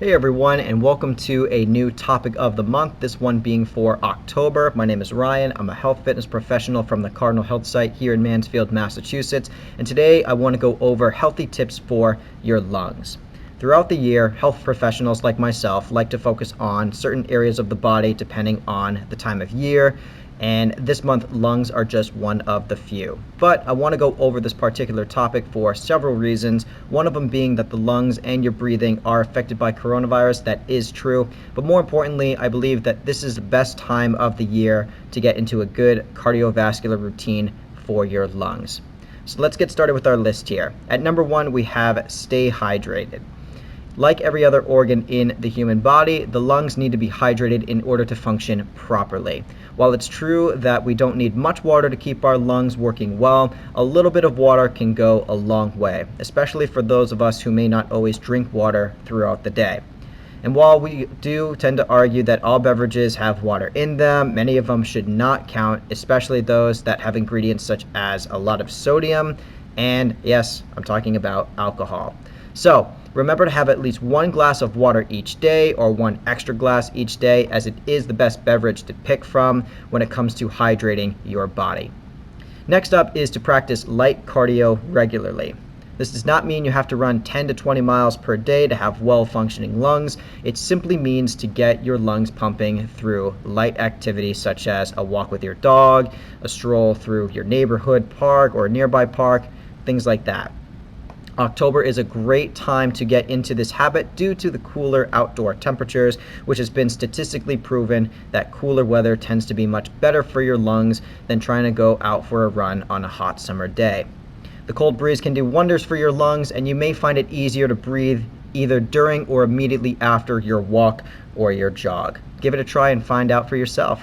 Hey everyone, and welcome to a new topic of the month, this one being for October. My name is Ryan. I'm a health fitness professional from the Cardinal Health site here in Mansfield, Massachusetts, and today I want to go over healthy tips for your lungs. Throughout the year, health professionals like myself like to focus on certain areas of the body depending on the time of year, and this month lungs are just one of the few. But I want to go over this particular topic for several reasons, one of them being that the lungs and your breathing are affected by coronavirus. That is true, but more importantly, I believe that this is the best time of the year to get into a good cardiovascular routine for your lungs. So let's get started with our list here. At number one, we have stay hydrated. Like every other organ in the human body, the lungs need to be hydrated in order to function properly. While it's true that we don't need much water to keep our lungs working well, a little bit of water can go a long way, especially for those of us who may not always drink water throughout the day. And while we do tend to argue that all beverages have water in them, many of them should not count, especially those that have ingredients such as a lot of sodium, and yes, I'm talking about alcohol. So remember to have at least one glass of water each day, or one extra glass each day, as it is the best beverage to pick from when it comes to hydrating your body. Next up is to practice light cardio regularly. This does not mean you have to run 10 to 20 miles per day to have well-functioning lungs. It simply means to get your lungs pumping through light activity such as a walk with your dog, a stroll through your neighborhood park or a nearby park, things like that. October is a great time to get into this habit due to the cooler outdoor temperatures, which has been statistically proven that cooler weather tends to be much better for your lungs than trying to go out for a run on a hot summer day. The cold breeze can do wonders for your lungs, and you may find it easier to breathe either during or immediately after your walk or your jog. Give it a try and find out for yourself.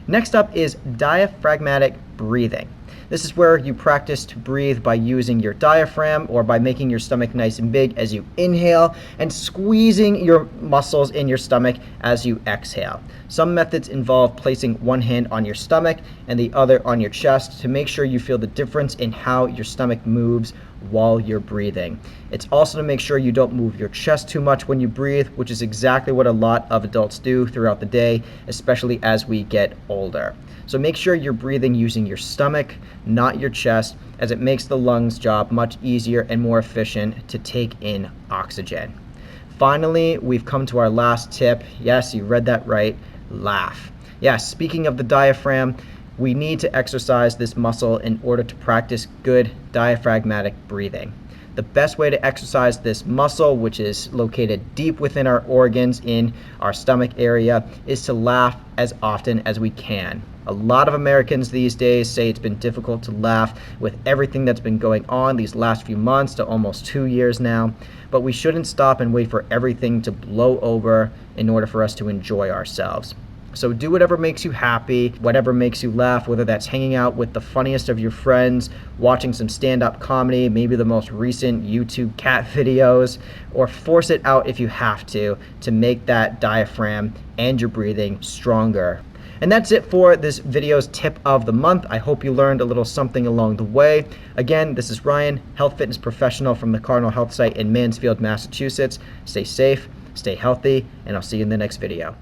Next up is diaphragmatic breathing. This is where you practice to breathe by using your diaphragm or by making your stomach nice and big as you inhale and squeezing your muscles in your stomach as you exhale. Some methods involve placing one hand on your stomach and the other on your chest to make sure you feel the difference in how your stomach moves while you're breathing. It's also to make sure you don't move your chest too much when you breathe, which is exactly what a lot of adults do throughout the day, especially as we get older. So make sure you're breathing using your stomach, not your chest, as it makes the lungs' job much easier and more efficient to take in oxygen. Finally, we've come to our last tip. Yes, you read that right, laugh. Yes, speaking of the diaphragm, we need to exercise this muscle in order to practice good diaphragmatic breathing. The best way to exercise this muscle, which is located deep within our organs in our stomach area, is to laugh as often as we can. A lot of Americans these days say it's been difficult to laugh with everything that's been going on these last few months to almost 2 years now, but we shouldn't stop and wait for everything to blow over in order for us to enjoy ourselves. So do whatever makes you happy, whatever makes you laugh, whether that's hanging out with the funniest of your friends, watching some stand-up comedy, maybe the most recent YouTube cat videos, or force it out if you have to make that diaphragm and your breathing stronger. And that's it for this video's tip of the month. I hope you learned a little something along the way. Again, this is Ryan, health fitness professional from the Cardinal Health site in Mansfield, Massachusetts. Stay safe, stay healthy, and I'll see you in the next video.